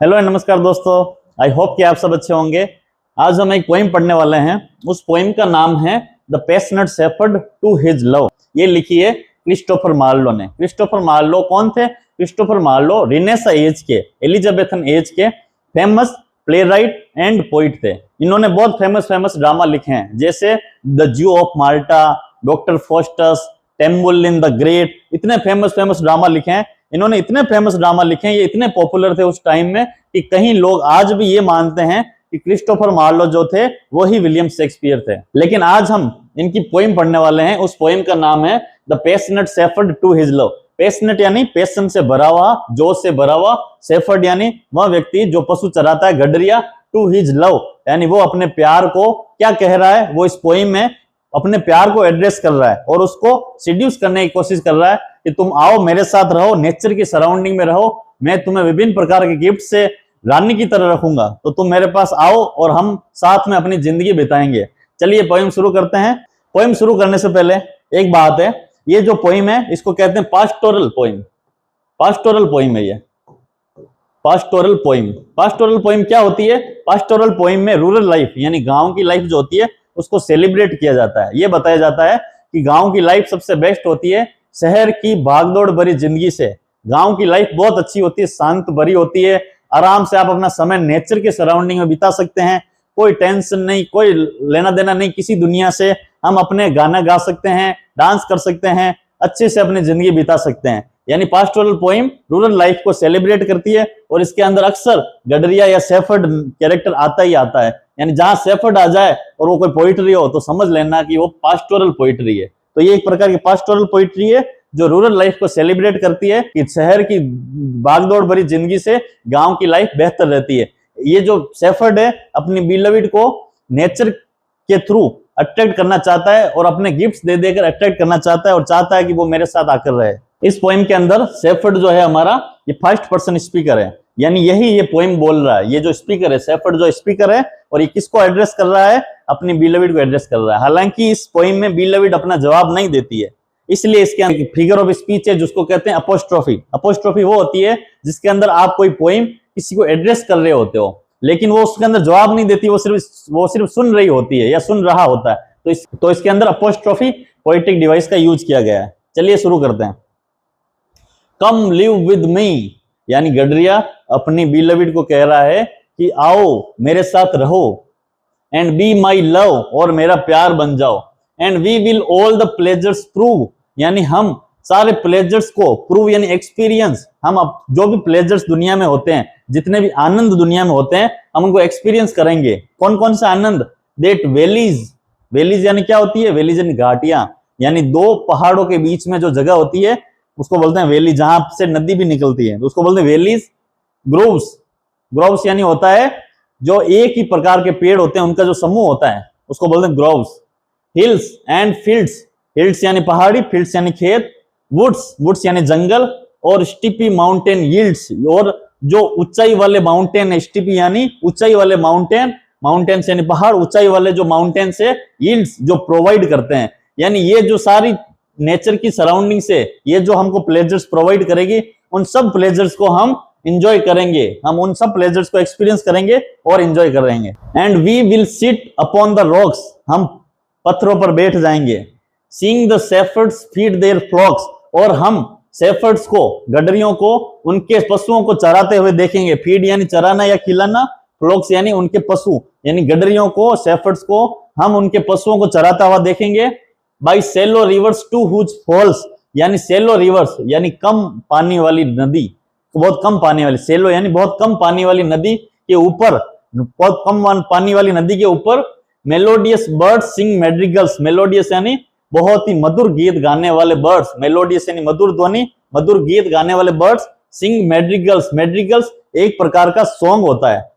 Hello and नमस्कार दोस्तों। I hope कि आप सब अच्छे होंगे। आज हम एक पोइम पढ़ने वाले हैं। उस पोइम का नाम है the passionate shepherd to his love. ये लिखी है क्रिस्टोफर मार्लो ने। क्रिस्टोफर मार्लो कौन थे? क्रिस्टोफर मार्लो रिनेसा एज के, एलिजाबेथन एज के famous playwright and poet थे। इन्होंने बहुत फेमस ड्रामा लिखे हैं, जैसे the Jew of Malta, doctor Faustus, Tamburlaine the Great. इतने फेमस ड्रामा लिखे हैं इन्होंने। इतने फेमस ड्रामा लिखे हैं, ये इतने पॉपुलर थे उस टाइम में कि कहीं लोग आज भी ये मानते हैं कि क्रिस्टोफर मार्लो जो थे वो ही विलियम शेक्सपियर थे। लेकिन आज हम इनकी पोइम पढ़ने वाले हैं। उस पोइम का नाम है the passionate shepherd to his love. Passionate यानी पैशन से भरा हुआ, जोश से भरा हुआ। शेफर्ड यानी वह व्यक्ति जो पशु चराता है, गडरिया। टू हिज लव यानी वो अपने प्यार को क्या कह रहा है, वो इस पोइम में अपने प्यार को एड्रेस कर रहा है और उसको सिड्यूस करने की कोशिश कर रहा है कि तुम आओ, मेरे साथ रहो, नेचर की सराउंडिंग में रहो, मैं तुम्हें विभिन्न प्रकार के गिफ्ट से रानी की तरह रखूंगा, तो तुम मेरे पास आओ और हम साथ में अपनी जिंदगी बिताएंगे। चलिए पोइम शुरू करते हैं। पोइम शुरू करने से पहले एक बात है, ये जो पोइम है इसको कहते हैं पास्टोरल पोइम। पास्टोरल पोइम है ये, पास्टोरल पोइम। पास्टोरल पोइम क्या होती है? पास्टोरल पोइम में रूरल लाइफ यानी गांव की लाइफ जो होती है उसको सेलिब्रेट किया जाता है। ये बताया जाता है कि गांव की लाइफ सबसे बेस्ट होती है शहर की भागदौड़ भरी जिंदगी से। गांव की लाइफ बहुत अच्छी होती है, शांत भरी होती है। आराम से आप अपना समय नेचर के सराउंडिंग में बिता सकते हैं। कोई टेंशन नहीं, कोई लेना देना नहीं किसी दुनिया से। हम अपने गाना गा सकते हैं, डांस कर सकते हैं, अच्छे से अपनी जिंदगी बिता सकते हैं। यानी पास्टोरल पोइम रूरल लाइफ को सेलिब्रेट करती है और इसके अंदर अक्सर गडरिया या शेफर्ड कैरेक्टर आता ही आता है। यानी जहां शेफर्ड आ जाए और वो कोई पोइट्री हो तो समझ लेना कि वो पास्टोरल पोइट्री है। तो ये एक प्रकार की पास्टोरल पोइट्री है जो रूरल लाइफ को सेलिब्रेट करती है कि शहर की भागदौड़ भरी जिंदगी से गांव की लाइफ बेहतर रहती है। ये जो शेफर्ड है अपनी बिलविड को नेचर के थ्रू अट्रैक्ट करना चाहता है और अपने गिफ्ट्स दे देकर अट्रैक्ट करना चाहता है और चाहता है कि वो मेरे साथ आकर रहे। इस पोइम के अंदर शेफर्ड जो है हमारा, ये फर्स्ट पर्सन स्पीकर है, यानी यही ये पोइम बोल रहा है। ये जो स्पीकर है, शेफर्ड जो स्पीकर है, और ये किसको एड्रेस कर रहा है? अपनी बिलविड को एड्रेस कर रहा है। हालांकि इस पोइम में बिलविड अपना जवाब नहीं देती है, इसलिए इसके अंदर फिगर ऑफ स्पीच है जिसको कहते हैं अपोस्ट्रोफी। अपोस्ट्रोफी वो होती है जिसके अंदर आप कोई पोइम किसी को एड्रेस कर रहे होते हो लेकिन वो उसके अंदर जवाब नहीं देती, वो सिर्फ सुन रही होती है या सुन रहा होता है। तो इसके अंदर अपोस्ट्रोफी पोएटिक डिवाइस का यूज किया गया है। चलिए शुरू करते हैं। कम लिव विद मी यानी गडरिया अपनी बिलविड को कह रहा है कि आओ मेरे साथ रहो, एंड बी माई लव और मेरा प्यार बन जाओ, and we will all the pleasures prove यानी हम सारे प्लेजर्स को, प्रूव यानी एक्सपीरियंस, हम जो भी प्लेजर्स दुनिया में होते हैं, जितने भी आनंद दुनिया में होते हैं, हम उनको एक्सपीरियंस करेंगे। कौन कौन सा आनंद? दैट वेलीज, वेलीज यानी क्या होती है? वेलीज यानी घाटियां, यानी दो पहाड़ों के बीच में जो जगह होती है उसको बोलते हैं वैली, जहां से नदी भी निकलती है तो उसको बोलते हैं वैलीज। ग्रोव्स, ग्रोव्स यानी होता है जो एक ही प्रकार के पेड़ होते हैं उनका जो समूह होता है उसको बोलते हैं groves. Hills and fields, hills यानी पहाड़ी, फील्ड्स यानी खेत, वुड्स, वुड्स यानी जंगल, और स्टीपी माउंटेन यील्ड्स, और जो ऊंचाई वाले माउंटेन है, स्टीपी यानी ऊंचाई वाले माउंटेन, माउंटेन्स यानी पहाड़, ऊंचाई वाले जो माउंटेन से यील्ड्स जो प्रोवाइड करते हैं। यानी ये जो सारी नेचर की सराउंडिंग से ये जो हमको प्लेजर्स प्रोवाइड करेगी, उन सब प्लेजर्स को हम इंजॉय करेंगे, हम उन सब प्लेजर्स को एक्सपीरियंस करेंगे और इंजॉय करेंगे। And we will sit upon the rocks, हम पत्थरों पर बैठ जाएंगे। Seeing the shepherds feed their flocks, और हम शेफर्ड्स को, गडरियों को, उनके पशुओं को चराते हुए देखेंगे। फीड यानी चराना या खिलाना, फ्लॉक्स यानी उनके पशु, यानी गडरियों को, शेफर्ड्स को हम उनके पशुओं को चराता हुआ देखेंगे। By shallow rivers to whose falls, यानी सेलो रिवर्स यानी कम पानी वाली नदी, बहुत कम पानी वाली, सेलो यानी बहुत कम पानी वाली नदी के ऊपर, बहुत कम पानी वाली नदी के ऊपर मेलोडियस बर्ड्स सिंग मैड्रिगल्स। मेलोडियस यानी बहुत ही मधुर गीत गाने वाले बर्ड्स, मेलोडियस यानी मधुर ध्वनि, मधुर गीत गाने वाले बर्ड्स सिंग मैड्रिगल्स। मैड्रिगल्स एक प्रकार का सॉन्ग होता है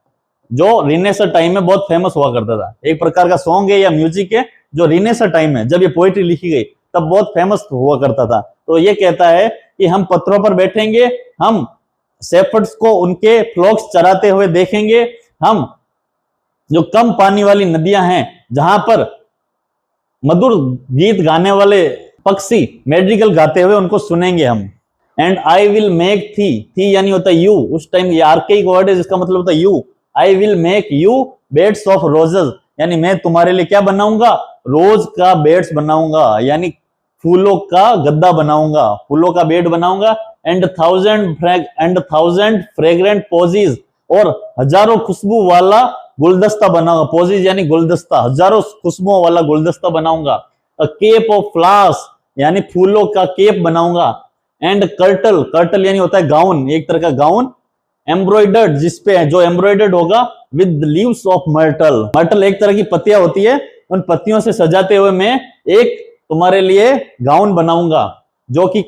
जो रिनेसां टाइम में बहुत फेमस हुआ करता था। एक प्रकार का सॉन्ग है या म्यूजिक है जो रिनेसां टाइम है, जब ये पोएट्री लिखी गई तब बहुत फेमस हुआ करता था। तो ये कहता है कि हम पत्थरों पर बैठेंगे, हम शेफर्ड्स को उनके फ्लॉक्स चराते हुए देखेंगे, हम जो कम पानी वाली नदियां हैं जहां पर मधुर गीत गाने वाले पक्षी मैड्रिगल गाते हुए उनको सुनेंगे हम। एंड आई विल मेक थी यानी होता है यू, उस टाइम ये आर्केइक वर्ड है जिसका मतलब होता है you. I will make you beds of roses, यानी मैं तुम्हारे लिए क्या बनाऊंगा, रोज का बेड्स बनाऊंगा, यानी फूलों का गद्दा बनाऊंगा, फूलों का बेड बनाऊंगा। एंड थाउजेंड फ्रेग्रेंट पॉजीज, और हजारों खुशबू वाला गुलदस्ता बनाऊंगा, पॉजीज यानी गुलदस्ता, हजारों खुशबुओं वाला गुलदस्ता बनाऊंगा। अ केप ऑफ फ्लावर्स, यानी फूलों का केप बनाऊंगा। एंड कर्टल यानी होता है गाउन, एक तरह का गाउन, एम्ब्रॉयडर्ड, जिसपे जो एम्ब्रॉयडर्ड होगा with leaves of myrtle, myrtle एक तरह की पत्तियां होती है, उन पत्तियों से सजाते हुए मैं एक तुम्हारे लिए गाउन बनाऊंगा जो कि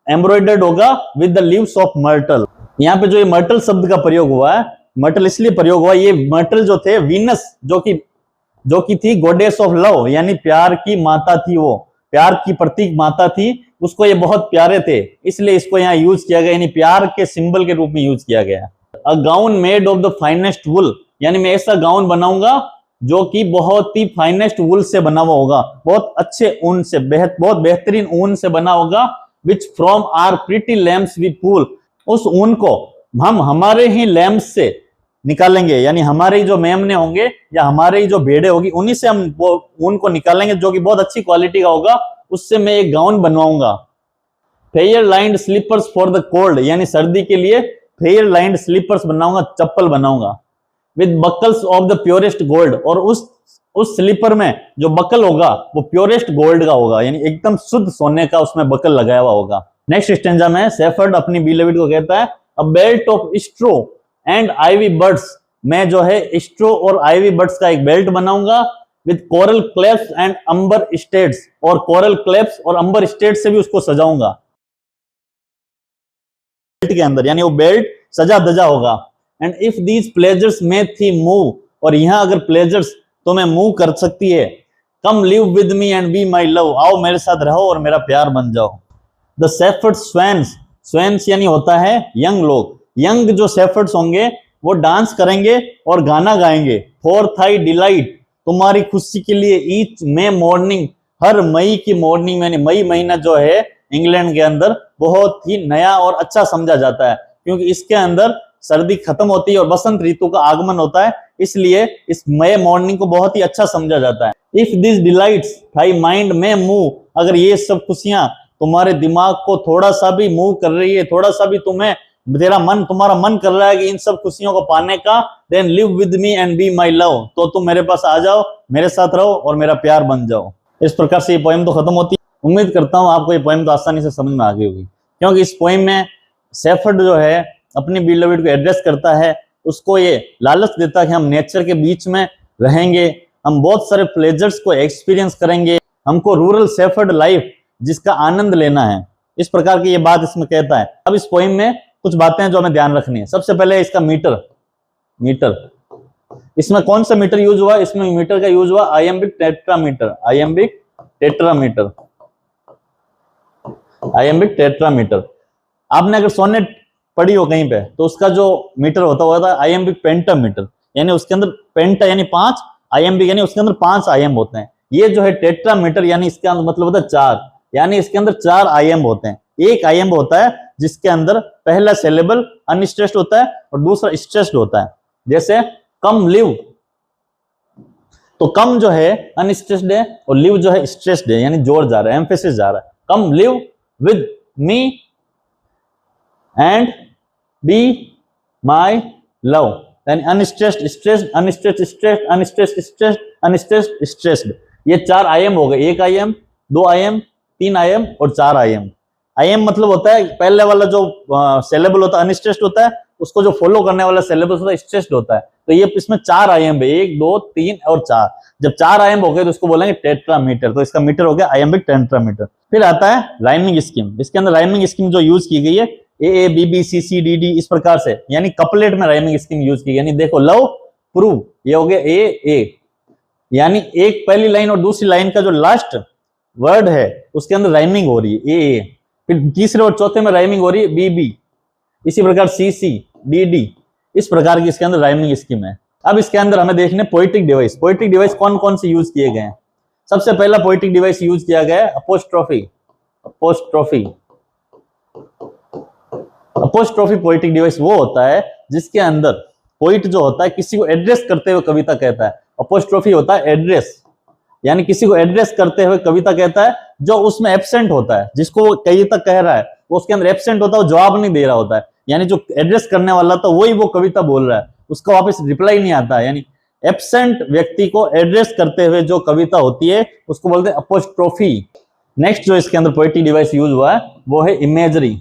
एम्ब्रॉयडर्ड होगा with the leaves of myrtle. यहाँ पे जो ये मर्टल शब्द का प्रयोग हुआ है, मर्टल इसलिए प्रयोग हुआ, ये मर्टल जो थे वीनस जो कि थी गॉडेस ऑफ लव, यानी प्यार की माता थी, वो प्यार की प्रतीक माता थी, उसको ये बहुत प्यारे थे, इसलिए इसको यहाँ यूज किया गया, यानी प्यार के सिंबल के रूप में यूज किया गया। A gown made of the finest wool, यानी मैं ऐसा गाउन बनाऊंगा जो कि बहुत ही फाइनेस्ट वुल से बना हुआ होगा, बहुत अच्छे ऊन से, बहुत बेहतरीन ऊन से बना होगा। Which from our pretty lambs we pull, उस ऊन को हम हमारे ही लैम्प्स से निकालेंगे, यानी हमारे ही जो मेमने होंगे या हमारे ही जो भेड़े होगी उन्हीं से हम वो ऊन को निकालेंगे जो कि बहुत अच्छी क्वालिटी का होगा, उससे मैं एक गाउन बनवाऊंगा। Fair lined slippers for the cold, यानी सर्दी के लिए फेयर लाइंड स्लीपर्स बनाऊंगा, चप्पल बनाऊंगा। With buckles of the purest gold, और उस स्लीपर में जो बकल होगा वो प्योरेस्ट गोल्ड का होगा, यानी एकदम शुद्ध सोने का उसमें बकल लगाया हुआ होगा। नेक्स्ट स्टेंजा में शेफर्ड अपनी बिलेविड को कहता है, a belt of straw and ivy buds, मैं जो है स्ट्रो और आईवी बर्ड्स का एक बेल्ट बनाऊंगा। With coral clasps and amber studs, और कोरल क्लेप्स और अंबर स्टेट से भी उसको सजाऊंगा बेल्ट के अंदर, यानी वो बेल्ट सजा धजा होगा। एंड इफ दीज प्लेजर्स में थी मूव, और यहां अगर प्लेजर्स तुम्हें मूव कर सकती है, come live with me and be my love, आओ मेरे साथ रहो और मेरा प्यार बन जाओ। द शेफर्ड स्वैन्स, स्वैन्स यानी होता है यंग लोग, यंग जो शेफर्ड्स होंगे वो डांस करेंगे और गाना गाएंगे। फॉर थाई डिलाइट, तुम्हारी खुशी के लिए। ईच मे मॉर्निंग, हर मई की मॉर्निंग, यानी मई महीना जो है इंग्लैंड के अंदर बहुत ही नया और अच्छा समझा जाता है, क्योंकि इसके अंदर सर्दी खत्म होती है और बसंत ऋतु का आगमन होता है, इसलिए इस मई मॉर्निंग को बहुत ही अच्छा समझा जाता है। If this delights thy mind may move, अगर ये सब खुशियां तुम्हारे दिमाग को थोड़ा सा भी मूव कर रही है, थोड़ा सा भी तुम्हारा मन कर रहा है कि इन सब खुशियों को पाने का, then live with me and be my love, तो तुम मेरे पास आ जाओ, मेरे साथ रहो और मेरा प्यार बन जाओ। इस प्रकार से ये पोएम तो खत्म होती है। उम्मीद करता हूँ आपको ये पोएम तो आसानी से समझ में आ गई होगी, क्योंकि इस पोएम में शेफर्ड जो है अपनी बिलविड को एड्रेस करता है, उसको ये लालच देता है कि हम नेचर के बीच में रहेंगे, हम बहुत सारे प्लेजर्स को एक्सपीरियंस करेंगे, हमको रूरल शेफर्ड लाइफ जिसका आनंद लेना है, इस प्रकार की ये बात इसमें कहता है। अब इस पोएम में कुछ बातें हैं जो हमें ध्यान रखनी है। सबसे पहले इसका मीटर, इसमें कौन सा मीटर यूज हुआ, इसमें मीटर का यूज हुआ आयम्बिक टेट्रामीटर, आयम्बिक टेट्रामीटर। आपने अगर सोनेट पढ़ी हो कहीं पे तो उसका जो मीटर होता था आयम्बिक पेंटामीटर, यानी उसके अंदर पेंटा यानी 5, आयम्बिक यानी उसके अंदर 5 आयम होते हैं। ये जो है टेट्रामीटर यानी इसके अंदर मतलब होता है 4, यानी इसके अंदर 4 आयम होते हैं। एक आयम होता है जिसके अंदर पहला सिलेबल अनस्ट्रेस्ड होता है और दूसरा स्ट्रेस्ड होता है। जैसे कम लिव, तो कम जो है अनस्ट्रेस्ड है और लिव जो है स्ट्रेस्ड है, यानी जोर जा रहा है, एम्फेसिस जा रहा है। Come live with me and be my love, यानी unstressed stressed, unstressed stressed, unstressed stressed, unstressed stressed. ये 4 आयम हो गए, 1 आयम, 2 आयम, 3 आयम और 4 आयम। आयम मतलब होता है पहले वाला जो सिलेबल होता है अनस्ट्रेस्ड होता है, उसको जो फॉलो करने वाला सिलेबस होता है स्ट्रेस्ड होता है। तो ये इसमें 4 आयम है, 1, 2, 3 और 4। जब 4 आयम हो गए तो उसको बोलेंगे टेट्रामीटर, तो इसका मीटर हो गया आयम्बिक टेट्रामीटर। फिर आता है राइमिंग स्कीम। इसके अंदर राइमिंग स्कीम जो यूज की गई है A B B C C D D इस प्रकार से, यानी कपलेट में राइमिंग स्कीम यूज की, यानी देखो लव प्रूव, ये हो गया ए, यानी एक पहली लाइन और दूसरी लाइन का जो लास्ट वर्ड है उसके अंदर राइमिंग हो रही है ए, फिर तीसरे और चौथे में राइमिंग हो रही है बी बी, इसी प्रकार सी सी डी डी, इस प्रकार की इसके अंदर राइमिंग स्कीम है। अब इसके अंदर हमें देखने पोएटिक डिवाइस। पोएटिक डिवाइस कौन कौन से यूज किए गए हैं? सबसे पहला पोएटिक डिवाइस यूज किया गया है अपोस्ट्रोफी। अपोस्ट्रोफी पोएटिक डिवाइस वो होता है जिसके अंदर पोइट जो होता है किसी को एड्रेस करते हुए कविता कहता है। अपोस्ट्रोफी होता है एड्रेस, यानी किसी को एड्रेस करते हुए कविता कहता है जो उसमें एब्सेंट होता है, जिसको वो कविता कह रहा है वो उसके अंदर एब्सेंट होता है, वो जवाब नहीं दे रहा होता है, यानी जो एड्रेस करने वाला था वही वो कविता बोल रहा है, उसका वापस रिप्लाई नहीं आता है, यानी एब्सेंट व्यक्ति को एड्रेस करते हुए जो कविता होती है उसको बोलते हैं अपोस्ट्रोफी। नेक्स्ट जो इसके अंदर पोएटिक डिवाइस यूज हुआ है वो है इमेजरी।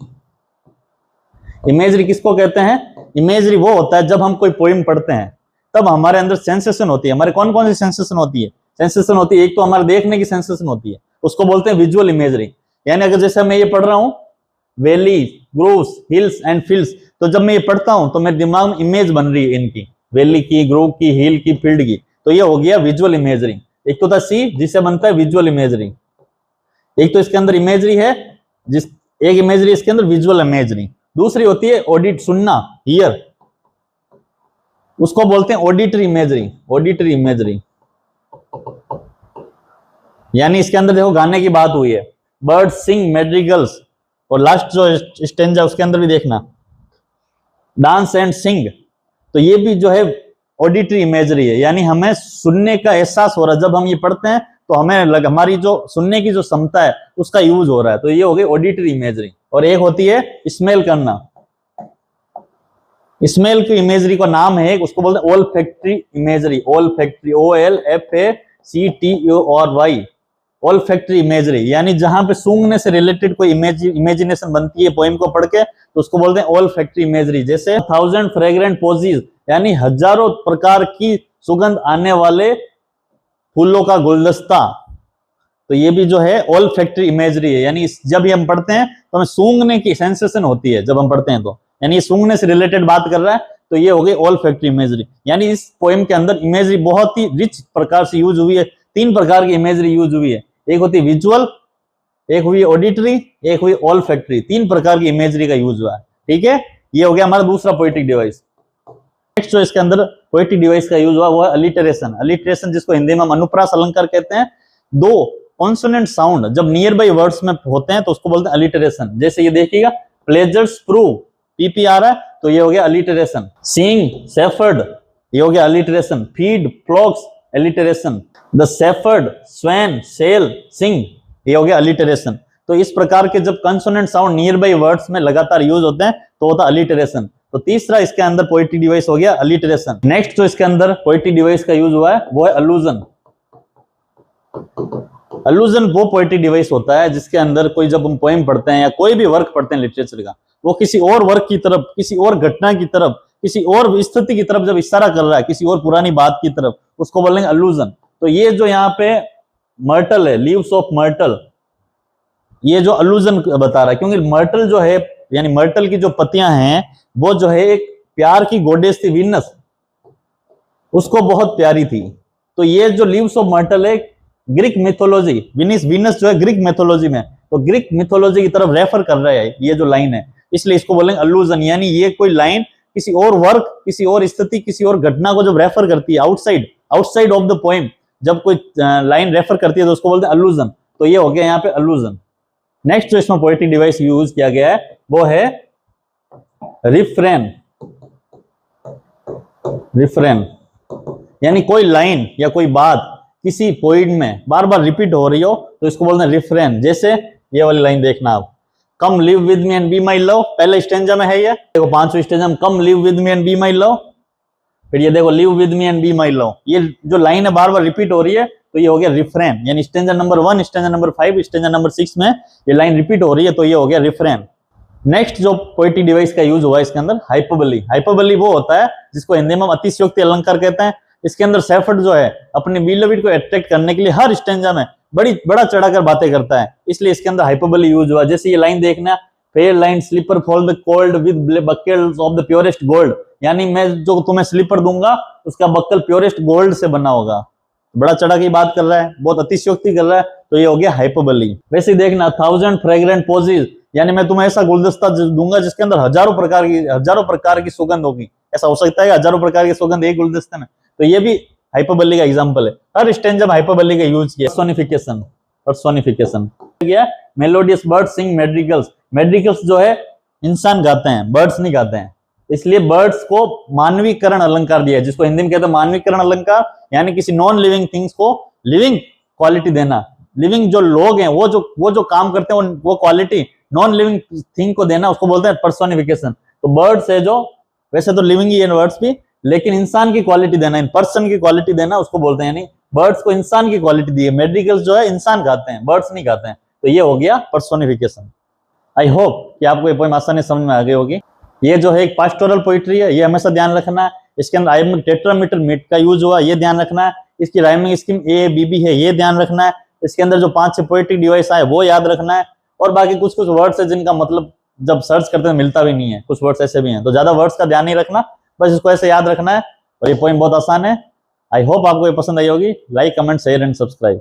इमेजरी किसको कहते हैं? इमेजरी वो होता है जब हम कोई पोइम पढ़ते हैं तब हमारे अंदर सेंसेशन होती है। हमारे कौन कौन सी सेंसेशन होती है? सेंसेशन होती है, एक तो हमारे देखने की सेंसेशन होती है, उसको बोलते हैं विजुअल इमेजरी। यानी अगर जैसे मैं ये पढ़ रहा हूं valley, groves, hills and fields, तो जब मैं ये पढ़ता हूं तो मेरे दिमाग में इमेज बन रही है इनकी, वैली की, ग्रोव की, हिल की, फील्ड की, तो ये हो गया विजुअल इमेजरी। एक तो था सी जिससे बनता है विजुअल इमेजरी, एक तो इसके अंदर इमेजरी है, जिस एक इमेजरी इसके अंदर विजुअल इमेजरी, दूसरी होती है ऑडिट, सुनना, हियर, उसको बोलते हैं ऑडिटरी इमेजरी। ऑडिटरी इमेजरी यानी इसके अंदर देखो गाने की बात हुई है, बर्ड सिंग मेड्रिगल्स, और लास्ट जो स्टेंजा उसके अंदर भी देखना डांस एंड सिंग, तो ये भी जो है ऑडिटरी इमेजरी है, यानी हमें सुनने का एहसास हो रहा है। जब हम ये पढ़ते हैं तो हमें हमारी जो सुनने की जो क्षमता है उसका यूज हो रहा है, तो ये हो गई ऑडिटरी इमेजरी। और एक होती है स्मेल करना, स्मेल की इमेजरी का नाम है, उसको बोलते हैं olfactory imagery. Olfactory, OLFACTORY, olfactory imagery, यानी जहां पे सूंघने से रिलेटेड कोई इमेजिनेशन बनती है पोएम को पढ़ के, तो उसको बोलते हैं ओल्फैक्टरी इमेजरी। जैसे 1000 फ्रेग्रेंट पॉजीज, यानी हजारों प्रकार की सुगंध आने वाले फूलों का गुलदस्ता, तो ये भी जो है ओल्फैक्टरी इमेजरी है। यानी जब ये हम पढ़ते हैं तो हमें सूंघने की सेंसेशन होती है जब हम पढ़ते हैं, तो यानी ये सूंघने से रिलेटेड बात कर रहा है, तो ये हो गई ओल्फैक्टरी इमेजरी। यानी इस पोएम के अंदर इमेजरी बहुत ही रिच प्रकार से यूज हुई है। 3 प्रकार की इमेजरी यूज हुई है, एक होती है विजुअल, एक हुई ऑडिटरी, एक हुई ओल्फैक्टरी। 3 प्रकार की इमेजरी का यूज हुआ है। ठीक है, ये हो गया हमारा दूसरा पोएटिक डिवाइस। नेक्स्ट जो इसके अंदर पोएटिक डिवाइस का यूज हुआ वो है अलिटरेशन। अलिटरेशन जिसको हिंदी में हम अनुप्रास अलंकार कहते हैं। 2 कॉन्सोनेंट साउंड जब नियर बाई वर्ड्स में होते हैं तो उसको बोलते हैं अलिटरेशन। जैसे ये देखिएगा, प्लेजर्स प्रूव, PP आ रहा है तो ये हो गया अलिटरेशन। सीइंग, शेफर्ड, ये हो गया alliteration. Feed, flocks, alliteration. The shepherd, swain, shall, sing, ये हो गया अलिटरेशन। तो इस प्रकार के जब consonant sound near by words में लगातार यूज होते हैं तो होता है अलिटरेशन। तो तीसरा इसके अंदर पोएटिक डिवाइस हो गया अलिटरेशन। नेक्स्ट जो इसके अंदर पोएटिक डिवाइस का यूज हुआ है वो है अलूजन। अलूजन वो पोएटिक डिवाइस होता है जिसके अंदर कोई, जब हम पोएम पढ़ते हैं या कोई भी वर्क पढ़ते हैं लिटरेचर का, वो किसी और वर्क की तरफ, किसी और घटना की तरफ, किसी और स्थिति की तरफ जब इशारा कर रहा है, किसी और पुरानी बात की तरफ, उसको बोलेंगे अलूजन। तो ये जो यहाँ पे मर्टल है, लीव्स ऑफ मर्टल, ये जो अलूजन बता रहा है, क्योंकि मर्टल जो है, यानी मर्टल की जो पत्तियां हैं वो जो है एक प्यार की गोडेस थी, वीनस, उसको बहुत प्यारी थी। तो ये जो लीव्स ऑफ मर्टल है ग्रीक मिथोलॉजी, वीनस जो है ग्रीक मिथोलॉजी में, तो ग्रीक मिथोलॉजी की तरफ रेफर कर रहा है ये जो लाइन है, इसलिए इसको बोलेंगे अलूजन। यानी ये कोई लाइन किसी और वर्क, किसी और स्थिति, किसी और घटना को जब रेफर करती है, आउटसाइड ऑफ द पोएम जब कोई लाइन रेफर करती है तो उसको बोलते हैं अलूजन। तो ये हो गया यहाँ पे अलूजन। नेक्स्ट जो इसमें पोएटिक डिवाइस यूज किया गया है वो है रिफ्रेन। रिफ्रेन यानी कोई लाइन या कोई बात किसी पोइम में बार बार रिपीट हो रही हो तो इसको बोलते हैं रिफ्रेन। जैसे ये वाली लाइन देखना आप, come live with me and be my love, पहले स्टेंजा में है ये, देखो 5वें स्टेंजा में come live with me and be my love, फिर ये देखो live with me and be my love, ये जो लाइन है बार बार रिपीट हो रही है तो ये हो गया रिफ्रेन। यानी stanza number 1, stanza number 5, stanza number 6 में ये लाइन रिपीट हो रही है तो ये हो गया रिफ्रेन। नेक्स्ट जो पोएटिक डिवाइस का यूज हुआ है इसके अंदर हाइपरबोली। हाइपरबोली वो होता है जिसको हिंदी में हम अतिशयोक्ति अलंकार कहते हैं। इसके अंदर शेफर्ड जो है अपने बिलोविड को अट्रैक्ट करने के लिए हर स्टेंजा में बड़ा चढ़ाकर बातें करता है, इसलिए इसके अंदर हाइपरबोली यूज हुआ। जैसे ये लाइन देखना, fair lined slipper for the cold with buckles of the purest gold, यानी मैं जो तुम्हें स्लीपर दूंगा उसका बक्कल प्योरेस्ट गोल्ड से बना होगा। बड़ा चढ़ा की बात कर रहा है, बहुत अतिशयोक्ति कर रहा है, तो ये हो गया हाइपरबोली। वैसे देखना 1000 फ्रेग्रेंट पॉजीज, यानी मैं तुम्हें ऐसा गुलदस्ता दूंगा जिसके अंदर हजारों प्रकार की सुगंध होगी। ऐसा हो सकता है हजारों प्रकार की सुगंध एक गुलदस्ते में, तो ये भी हाइपरबोली का एग्जांपल है। हर स्टेंजा में हाइपरबोली का यूज किया। पर्सोनिफिकेशन गया, मेलोडियस बर्ड सिंग मेड्रिगल्स। मेड्रिगल्स जो है इंसान गाते हैं, बर्ड्स नहीं गाते हैं। इसलिए बर्ड्स को मानवीकरण अलंकार दिया है, जिसको हिंदी में कहते हैं मानवीकरण अलंकार, यानी किसी नॉन लिविंग थिंग्स को लिविंग क्वालिटी देना। लिविंग जो लोग हैं, वो जो काम करते हैं, वो क्वालिटी नॉन लिविंग थिंग को देना, उसको बोलते हैं पर्सोनिफिकेशन। तो बर्ड्स है जो, वैसे तो लिविंग ही है बर्ड्स भी, लेकिन इंसान की क्वालिटी देना, इन पर्सन की क्वालिटी देना, उसको बोलते हैं। यानी बर्ड्स को इंसान की क्वालिटी दी है। मेडिकल्स जो है इंसान गाते हैं, बर्ड्स नहीं गाते हैं। तो ये हो गया पर्सोनिफिकेशन। आई होप कि आपको ये पोएम आसानी समझ में आ गई होगी। ये जो है एक पास्टोरल पोइट्री है, ये हमेशा ध्यान रखना है। इसके अंदर राइमिंग टेट्रामीटर मीट का यूज हुआ, ये ध्यान रखना है। इसकी rhyming scheme A B B है, ये ध्यान रखना है। इसके अंदर जो 5-6 पोएटिक डिवाइस आए वो याद रखना है। और बाकी कुछ कुछ वर्ड्स है जिनका मतलब जब सर्च करते हैं मिलता भी नहीं है, कुछ वर्ड्स ऐसे भी हैं, तो ज्यादा वर्ड्स का ध्यान नहीं रखना, बस इसको ऐसे याद रखना है। और ये पोएम बहुत आसान है। आई होप आपको ये पसंद आई होगी। Like, comment, share and subscribe.